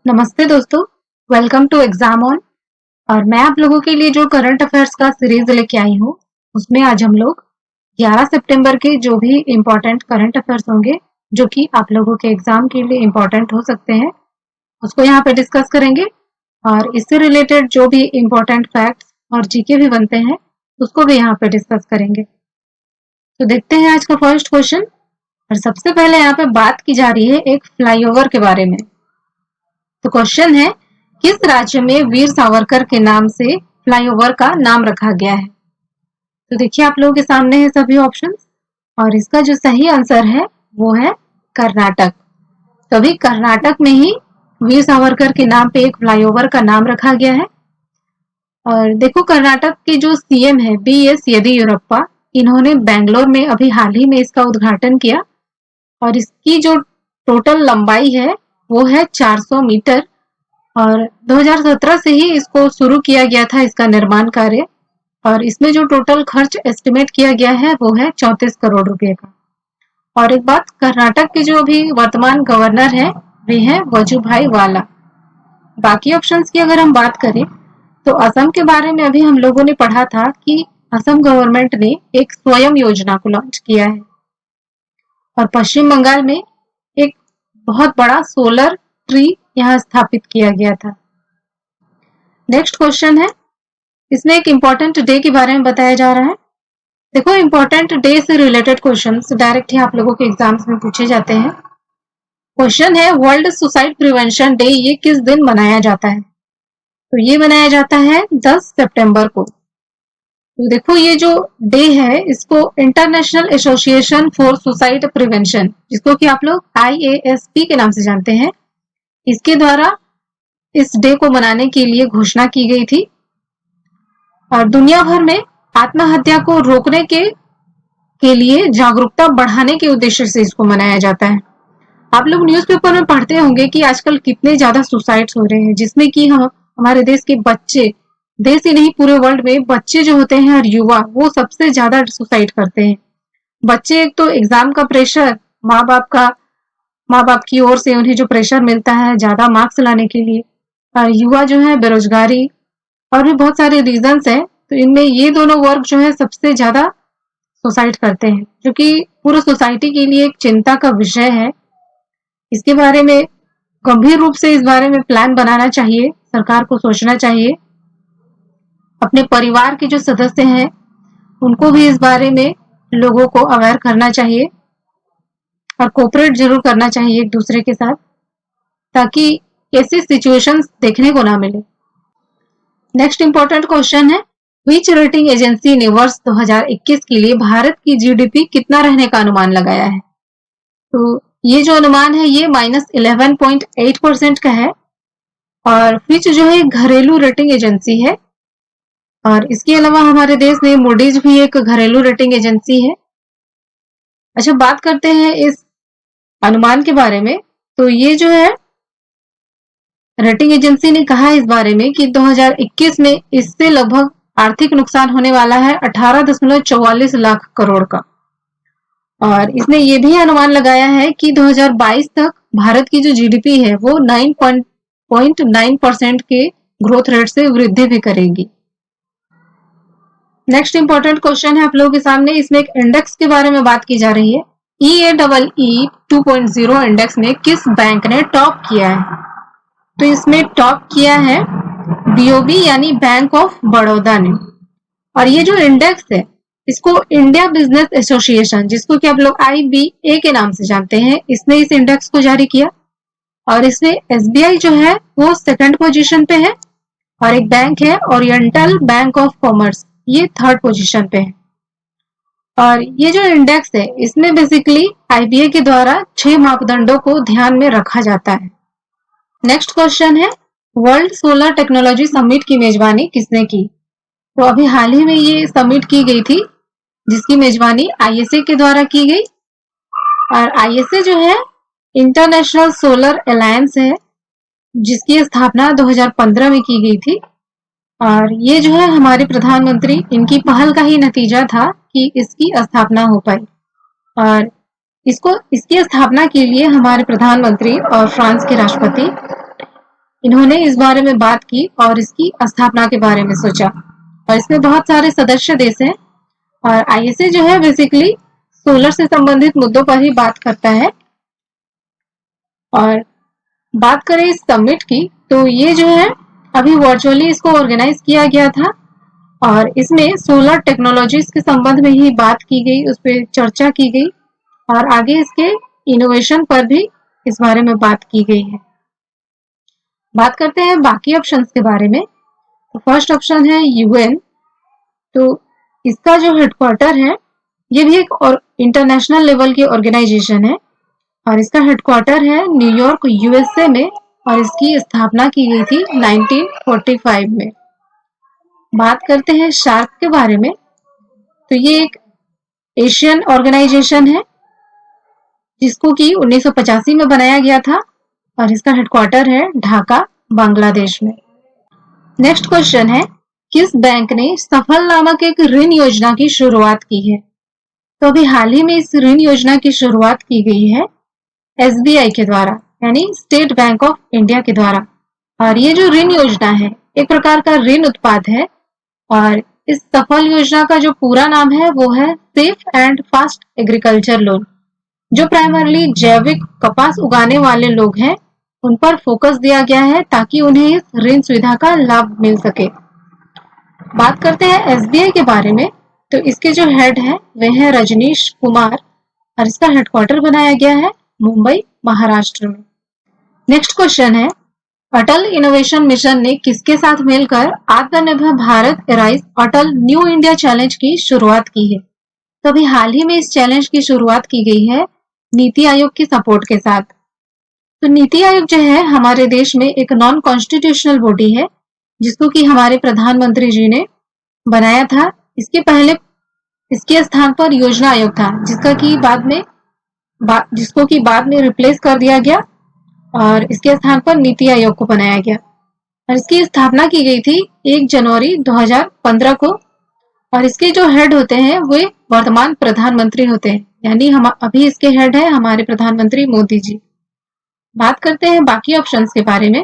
नमस्ते दोस्तों, welcome to exam on. और मैं आप लोगों के लिए जो करंट अफेयर्स का सीरीज लेके आई हूँ, उसमें आज हम लोग 11 सितंबर के जो भी इम्पोर्टेंट करंट अफेयर्स होंगे, जो कि आप लोगों के एग्जाम के लिए इम्पोर्टेंट हो सकते हैं, उसको यहाँ पे डिस्कस करेंगे। और इससे रिलेटेड जो भी इम्पोर्टेंट फैक्ट्स और जीके भी बनते हैं, उसको भी यहाँ पे डिस्कस करेंगे। तो देखते हैं आज का फर्स्ट क्वेश्चन। और सबसे पहले यहाँ पे बात की जा रही है एक फ्लाईओवर के बारे में। तो क्वेश्चन है, किस राज्य में वीर सावरकर के नाम से फ्लाईओवर का नाम रखा गया है? तो देखिए आप लोगों के सामने है सभी ऑप्शंस, और इसका जो सही आंसर है वो है कर्नाटक। तो अभी कर्नाटक में ही वीर सावरकर के नाम पे एक फ्लाईओवर का नाम रखा गया है। और देखो, कर्नाटक के जो सीएम है बी.एस. येदियुरप्पा, इन्होंने बेंगलोर में अभी हाल ही में इसका उद्घाटन किया। और इसकी जो टोटल लंबाई है वो है 400 मीटर। और 2017 से ही इसको शुरू किया गया था इसका निर्माण कार्य। और इसमें जो टोटल खर्च एस्टिमेट किया गया है वो है 34 करोड़ रुपए का। और एक बात, कर्नाटक के जो अभी वर्तमान गवर्नर है वे हैं वजुभाई वाला। बाकी ऑप्शंस की अगर हम बात करें तो असम के बारे में अभी हम लोगों ने पढ़ा था कि असम गवर्नमेंट ने एक स्वयं योजना को लॉन्च किया है। और पश्चिम बंगाल में एक बहुत बड़ा सोलर ट्री यहाँ स्थापित किया गया था। नेक्स्ट क्वेश्चन है, इसमें एक इम्पोर्टेंट डे के बारे में बताया जा रहा है। देखो, इम्पोर्टेंट डे से रिलेटेड क्वेश्चंस डायरेक्ट ही आप लोगों के एग्जाम्स में पूछे जाते हैं। क्वेश्चन है, वर्ल्ड सुसाइड प्रिवेंशन डे ये किस दिन मनाया जाता है? तो ये मनाया जाता है 10 सितंबर को। तो देखो, ये जो डे है इसको international association for suicide prevention, जिसको कि आप लोग IASP के नाम से जानते हैं, इसके द्वारा इस डे को मनाने के लिए घोषणा की गई थी। और दुनिया भर में आत्महत्या को रोकने के लिए जागरूकता बढ़ाने के उद्देश्य से इसको मनाया जाता है। आप लोग न्यूज़पेपर में पढ़ते होंगे कि आजकल कितने ज्यादा सुसाइड्स हो रहे हैं, जिसमें कि हम हमारे देश के बच्चे, देश ही नहीं पूरे वर्ल्ड में बच्चे जो होते हैं और युवा, वो सबसे ज्यादा सुसाइड करते हैं। बच्चे, एक तो एग्जाम का प्रेशर, माँ बाप की ओर से उन्हें जो प्रेशर मिलता है ज्यादा मार्क्स लाने के लिए, और युवा जो है बेरोजगारी, और भी बहुत सारे रीजंस है। तो इनमें ये दोनों वर्ग जो है सबसे ज्यादा सुसाइड करते हैं, जो कि पूरी सोसाइटी के लिए एक चिंता का विषय है। इसके बारे में गंभीर रूप से इस बारे में प्लान बनाना चाहिए, सरकार को सोचना चाहिए। अपने परिवार के जो सदस्य हैं उनको भी इस बारे में लोगों को अवेयर करना चाहिए, और कोऑपरेट जरूर करना चाहिए एक दूसरे के साथ, ताकि ऐसी सिचुएशंस देखने को ना मिले। नेक्स्ट इंपॉर्टेंट क्वेश्चन है, विच रेटिंग एजेंसी ने वर्ष 2021 के लिए भारत की जीडीपी कितना रहने का अनुमान लगाया है? तो ये जो अनुमान है ये -11.8% का है। और फिच जो है घरेलू रेटिंग एजेंसी है, और इसके अलावा हमारे देश में मूडीज भी एक घरेलू रेटिंग एजेंसी है। अच्छा, बात करते हैं इस अनुमान के बारे में। तो ये जो है रेटिंग एजेंसी ने कहा इस बारे में कि 2021 में इससे लगभग आर्थिक नुकसान होने वाला है 18.44 लाख करोड़ का। और इसने ये भी अनुमान लगाया है कि 2022 तक भारत की जो जीडीपी है वो 9.9% के ग्रोथ रेट से वृद्धि भी करेगी। नेक्स्ट इंपॉर्टेंट क्वेश्चन है आप लोगों के सामने, इसमें एक इंडेक्स के बारे में बात की जा रही है। EAEE 2.0 इंडेक्स में किस बैंक ने टॉप किया है? तो इसमें टॉप किया है BOB यानी बैंक ऑफ बड़ौदा ने। और ये जो इंडेक्स है इसको इंडिया बिजनेस एसोसिएशन, जिसको कि आप लोग IBA के नाम से जानते हैं, इसने इस इंडेक्स को जारी किया। और इसमें SBI जो है वो सेकंड पोजीशन पे है, और एक बैंक है ओरिएंटल बैंक ऑफ कॉमर्स, ये थर्ड पोजीशन पे है। और ये जो इंडेक्स है इसमें बेसिकली IBA के द्वारा 6 मापदंडों को ध्यान में रखा जाता है। नेक्स्ट क्वेश्चन है, वर्ल्ड सोलर टेक्नोलॉजी समिट की मेजबानी किसने की? तो अभी हाल ही में ये समिट की गई थी, जिसकी मेजबानी ISA के द्वारा की गई। और ISA जो है इंटरनेशनल सोलर अलायंस है, जिसकी स्थापना 2015 में की गई थी। और ये जो है हमारे प्रधानमंत्री, इनकी पहल का ही नतीजा था कि इसकी स्थापना हो पाई। और इसकी स्थापना के लिए हमारे प्रधानमंत्री और फ्रांस के राष्ट्रपति इन्होंने इस बारे में बात की और इसकी स्थापना के बारे में सोचा। और इसमें बहुत सारे सदस्य देश हैं और आईएसए जो है बेसिकली सोलर से संबंधित मुद्दों पर ही बात करता है। और बात करें इस समिट की, तो ये जो है अभी वर्चुअली इसको ऑर्गेनाइज किया गया था और इसमें सोलर टेक्नोलॉजीज के संबंध में ही बात की गई, उस पर चर्चा की गई और आगे इसके इनोवेशन पर भी इस बारे में बात की गई है। बात करते हैं बाकी ऑप्शंस के बारे में। तो फर्स्ट ऑप्शन है यूएन। तो इसका जो हेडक्वार्टर है, ये भी एक और इंटरनेशनल लेवल की ऑर्गेनाइजेशन है और इसका हेडक्वार्टर है न्यूयॉर्क यूएसए में और इसकी स्थापना की गई थी 1945 में। बात करते हैं शार्क के बारे में। तो ये एक एशियन ऑर्गेनाइजेशन है जिसको कि 1985 में बनाया गया था और इसका हेडक्वार्टर है ढाका, बांग्लादेश में। नेक्स्ट क्वेश्चन है, किस बैंक ने सफल नामक एक ऋण योजना की शुरुआत की है? तो अभी हाल ही में इस ऋण योजना की शुरुआत की गई है एसबीआई के द्वारा, यानी स्टेट बैंक ऑफ इंडिया के द्वारा। और ये जो ऋण योजना है एक प्रकार का ऋण उत्पाद है और इस सफल योजना का जो पूरा नाम है वो है safe and fast agriculture loan, जो प्राइमरली जैविक कपास उगाने वाले लोग हैं उन पर फोकस दिया गया है ताकि उन्हें इस ऋण सुविधा का लाभ मिल सके। बात करते हैं एसबीआई के बारे में। तो इसके जो हेड है वे हैं रजनीश कुमार और इसका हेडक्वार्टर बनाया गया है मुंबई, महाराष्ट्र में। नेक्स्ट क्वेश्चन है, अटल इनोवेशन मिशन ने किसके साथ मिलकर आत्मनिर्भर भारत एराइज अटल न्यू इंडिया चैलेंज की शुरुआत की है? तो अभी हाल ही में इस चैलेंज की शुरुआत की गई है नीति आयोग की सपोर्ट के साथ। तो नीति आयोग जो है हमारे देश में एक नॉन कॉन्स्टिट्यूशनल बॉडी है जिसको कि हमारे प्रधानमंत्री जी ने बनाया था। इसके पहले इसके स्थान पर योजना आयोग था जिसको कि बाद में रिप्लेस कर दिया गया और इसके स्थान पर नीति आयोग को बनाया गया और इसकी स्थापना की गई थी 1 जनवरी 2015 को। और इसके जो हेड होते हैं वे वर्तमान प्रधानमंत्री होते हैं, यानी हम अभी इसके हेड है हमारे प्रधानमंत्री मोदी जी। बात करते हैं बाकी ऑप्शंस के बारे में।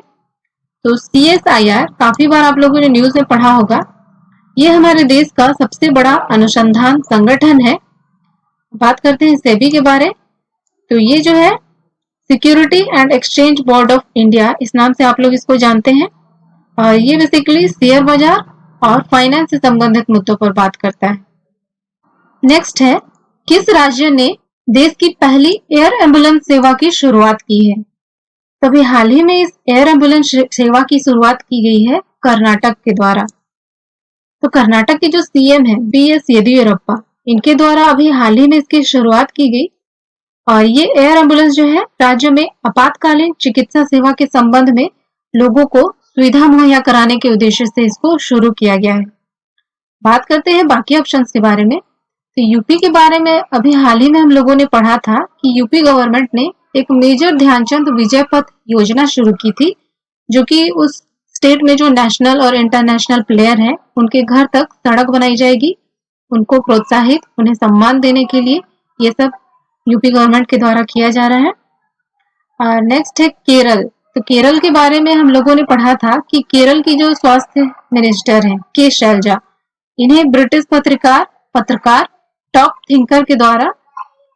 तो CSIR काफी बार आप लोगों ने न्यूज में पढ़ा होगा, ये हमारे देश का सबसे बड़ा अनुसंधान संगठन है। बात करते हैं सेबी के बारे। तो ये जो है security and exchange board of India, इस नाम से आप लोग इसको जानते हैं और ये बेसिकली शेयर बाजार और फाइनेंस से संबंधित मुद्दों पर बात करता है। नेक्स्ट है, किस राज्य ने देश की पहली एयर एम्बुलेंस सेवा की शुरुआत की है? तभी हाल ही में इस एयर एम्बुलेंस सेवा की शुरुआत की गई है कर्नाटक के द्वारा। तो कर्नाटक के जो सीएम है BS येदियुरप्पा, इनके द्वारा अभी हाल ही में इसकी शुरुआत की गई और ये एयर एम्बुलेंस जो है राज्य में आपातकालीन चिकित्सा सेवा के संबंध में लोगों को सुविधा मुहैया कराने के उद्देश्य से इसको शुरू किया गया है। बात करते हैं बाकी ऑप्शंस के बारे में। तो यूपी के बारे में अभी हाल ही में हम लोगों ने पढ़ा था कि यूपी गवर्नमेंट ने एक मेजर ध्यानचंद विजय पथ योजना शुरू की थी, जो कि उस स्टेट में जो नेशनल और इंटरनेशनल प्लेयर हैं उनके घर तक सड़क बनाई जाएगी, उनको प्रोत्साहित, उन्हें सम्मान देने के लिए ये सब यूपी गवर्नमेंट के द्वारा किया जा रहा है। और नेक्स्ट है केरल। तो केरल के बारे में हम लोगों ने पढ़ा था कि केरल की जो स्वास्थ्य मिनिस्टर हैं के शैलजा, इन्हें ब्रिटिश पत्रकार टॉप थिंकर के द्वारा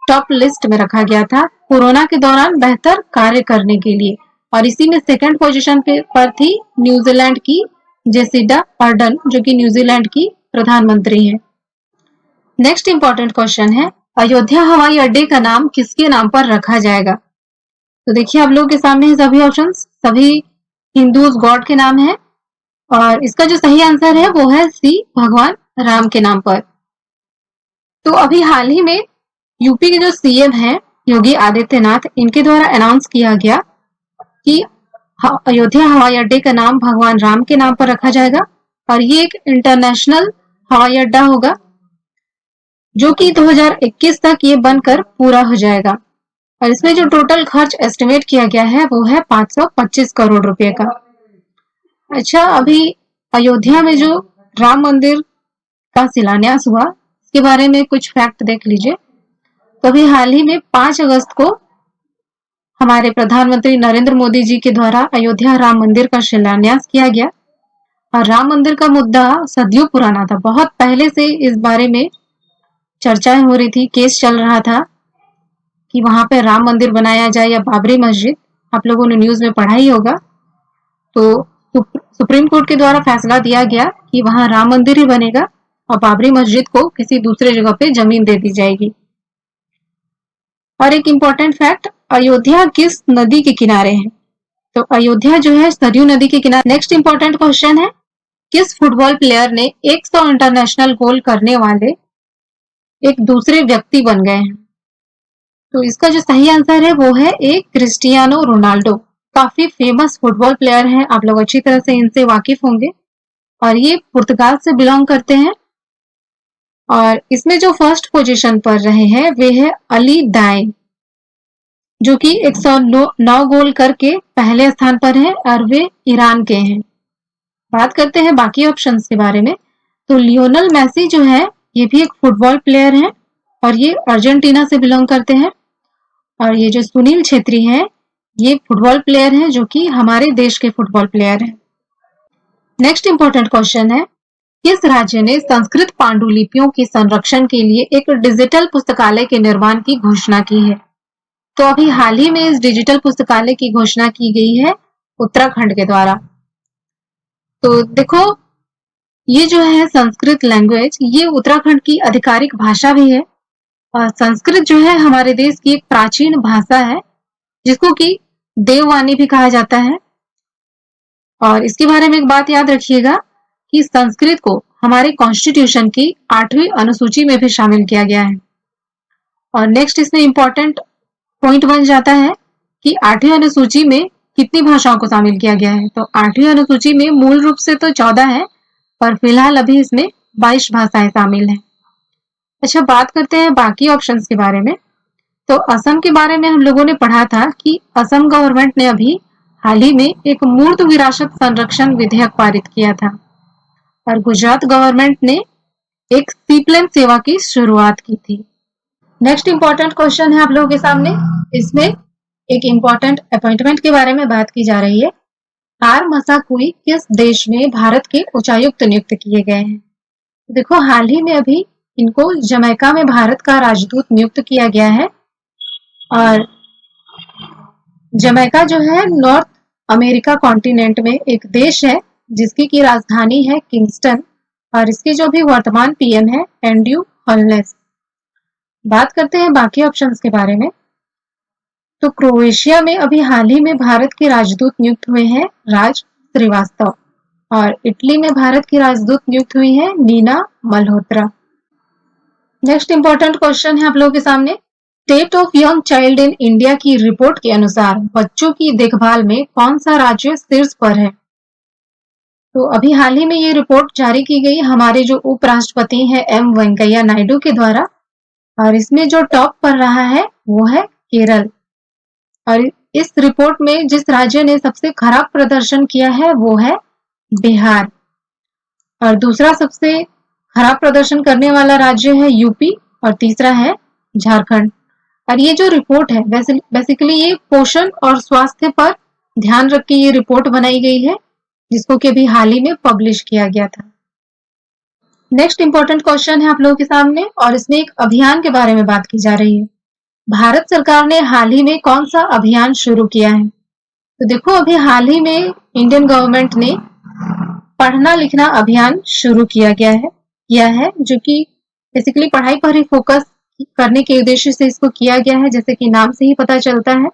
टॉप लिस्ट में रखा गया था कोरोना के दौरान बेहतर कार्य करने के लिए। और इसी में सेकंड पोजीशन पर थी न्यूजीलैंड की जेसिंडा अर्डर्न, जो कि न्यूजीलैंड की प्रधानमंत्री हैं। नेक्स्ट इंपॉर्टेंट क्वेश्चन है, अयोध्या हवाई अड्डे का नाम किसके नाम पर रखा जाएगा? तो देखिए आप लोगों के सामने सभी ऑप्शंस सभी हिंदूज गॉड के नाम है और इसका जो सही आंसर है वो है सी, भगवान राम के नाम पर। तो अभी हाल ही में यूपी के जो सीएम हैं योगी आदित्यनाथ, इनके द्वारा अनाउंस किया गया कि अयोध्या हवाई अड्डे का नाम भगवान राम के नाम पर रखा जाएगा और ये एक इंटरनेशनल हवाई अड्डा होगा जो कि 2021 तक ये बनकर पूरा हो जाएगा। और इसमें जो टोटल खर्च एस्टिमेट किया गया है वो है 525 करोड़ रुपए का। अच्छा, अभी अयोध्या में जो राम मंदिर का शिलान्यास हुआ इसके बारे में कुछ फैक्ट देख लीजिए। तो अभी हाल ही में 5 अगस्त को हमारे प्रधानमंत्री नरेंद्र मोदी जी के द्वारा अयोध्या राम मंदिर का शिलान्यास किया गया। और राम मंदिर का मुद्दा सदियों पुराना था, बहुत पहले से इस बारे में चर्चाएं हो रही थी, केस चल रहा था कि वहां पे राम मंदिर बनाया जाए या बाबरी मस्जिद। आप लोगों ने न्यूज में पढ़ा ही होगा। तो सुप्रीम कोर्ट के द्वारा फैसला दिया गया कि वहां राम मंदिर ही बनेगा और बाबरी मस्जिद को किसी दूसरे जगह पे जमीन दे दी जाएगी। और एक इम्पोर्टेंट फैक्ट, अयोध्या किस नदी के किनारे है? तो अयोध्या जो है सरयू नदी के किनारे। नेक्स्ट इम्पोर्टेंट क्वेश्चन है, किस फुटबॉल प्लेयर ने 100 इंटरनेशनल गोल करने वाले एक दूसरे व्यक्ति बन गए हैं? तो इसका जो सही आंसर है वो है एक क्रिस्टियानो रोनाल्डो। काफी फेमस फुटबॉल प्लेयर हैं, आप लोग अच्छी तरह से इनसे वाकिफ होंगे। और ये पुर्तगाल से बिलोंग करते हैं। और इसमें जो फर्स्ट पोजीशन पर रहे हैं वे है अली दाई, जो कि 109 गोल करके पहले स्थान पर हैं और वे ईरान के हैं। बात करते हैं बाकी ऑप्शंस के बारे में। तो लियोनल मेसी जो है ये भी एक फुटबॉल प्लेयर हैं और ये अर्जेंटीना से बिलोंग करते हैं। और ये जो सुनील छेत्री हैं ये फुटबॉल प्लेयर हैं जो कि हमारे देश के फुटबॉल प्लेयर हैं। नेक्स्ट इंपॉर्टेंट क्वेश्चन है, किस राज्य ने संस्कृत पांडुलिपियों के संरक्षण के लिए एक डिजिटल पुस्तकालय के निर्माण की घोषणा की है? तो अभी हाल ही में इस डिजिटल पुस्तकालय की घोषणा की गई है उत्तराखंड के द्वारा। तो देखो, ये जो है संस्कृत लैंग्वेज ये उत्तराखंड की आधिकारिक भाषा भी है। और संस्कृत जो है हमारे देश की एक प्राचीन भाषा है जिसको कि देववाणी भी कहा जाता है। और इसके बारे में एक बात याद रखिएगा कि संस्कृत को हमारे कॉन्स्टिट्यूशन की 8वीं अनुसूची में भी शामिल किया गया है। और नेक्स्ट इसमें इंपॉर्टेंट पॉइंट बन जाता है कि 8वीं अनुसूची में कितनी भाषाओं को शामिल किया गया है। तो 8वीं अनुसूची में मूल रूप से तो 14 है, पर फिलहाल अभी इसमें 22 भाषाएं शामिल हैं। अच्छा, बात करते हैं बाकी ऑप्शंस के बारे में। तो असम के बारे में हम लोगों ने पढ़ा था कि असम गवर्नमेंट ने अभी हाल ही में एक मूर्त विरासत संरक्षण विधेयक पारित किया था। और गुजरात गवर्नमेंट ने एक सीप्लेन सेवा की शुरुआत की थी। नेक्स्ट इंपॉर्टेंट क्वेश्चन है आप लोगों के सामने। इसमें एक इंपॉर्टेंट अपॉइंटमेंट के बारे में बात की जा रही है। आर मसाकुई किस देश में भारत के उच्चायुक्त नियुक्त किए गए हैं? देखो, हाल ही में अभी इनको जमैका में भारत का राजदूत नियुक्त किया गया है। और जमैका जो है नॉर्थ अमेरिका कॉन्टिनेंट में एक देश है जिसकी की राजधानी है किंगस्टन। और इसके जो भी वर्तमान पीएम है एंड्रयू होलनेस। बात करते हैं बाकी ऑप्शंस के बारे में। तो क्रोएशिया में अभी हाल ही में भारत के राजदूत नियुक्त हुए हैं राज श्रीवास्तव। और इटली में भारत की राजदूत नियुक्त हुई है Neena Malhotra. Next important question है आप लोगों के सामने। State of young child in India की रिपोर्ट के अनुसार बच्चों की देखभाल में कौन सा राज्य शीर्ष पर है? तो अभी हाल ही में ये रिपोर्ट जारी की गई हमारे जो उपराष्ट्रपति हैं एम वेंकैया नायडू के द्वारा। और इसमें जो टॉप पर रहा है वो है केरल। और इस रिपोर्ट में जिस राज्य ने सबसे खराब प्रदर्शन किया है वो है बिहार। और दूसरा सबसे खराब प्रदर्शन करने वाला राज्य है यूपी और तीसरा है झारखंड। और ये जो रिपोर्ट है बेसिकली ये पोषण और स्वास्थ्य पर ध्यान रख के ये रिपोर्ट बनाई गई है जिसको कि अभी हाल ही में पब्लिश किया गया था। नेक्स्ट इंपॉर्टेंट क्वेश्चन है आप लोगों के सामने और इसमें एक अभियान के बारे में बात की जा रही है। भारत सरकार ने हाल ही में कौन सा अभियान शुरू किया है? तो देखो, अभी हाल ही में इंडियन गवर्नमेंट ने पढ़ना लिखना अभियान शुरू किया है जो कि बेसिकली पढ़ाई पर ही फोकस करने के उद्देश्य से इसको किया गया है, जैसे कि नाम से ही पता चलता है।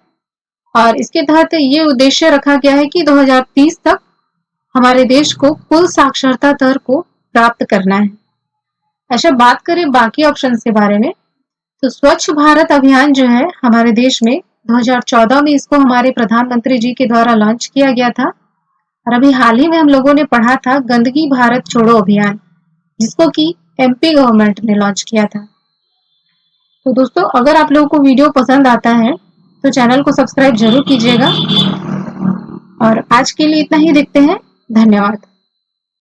और इसके तहत ये उद्देश्य रखा गया है कि 2030 तक हमारे देश को कुल साक्षरता दर को प्राप्त करना है। अच्छा, बात करें बाकी ऑप्शंस के बारे में। तो स्वच्छ भारत अभियान जो है हमारे देश में 2014 में इसको हमारे प्रधानमंत्री जी के द्वारा लॉन्च किया गया था। और अभी हाल ही में हम लोगों ने पढ़ा था गंदगी भारत छोड़ो अभियान, जिसको कि एमपी गवर्नमेंट ने लॉन्च किया था। तो दोस्तों, अगर आप लोगों को वीडियो पसंद आता है तो चैनल को सब्सक्राइब जरूर कीजिएगा। और आज के लिए इतना ही, देखते हैं। धन्यवाद।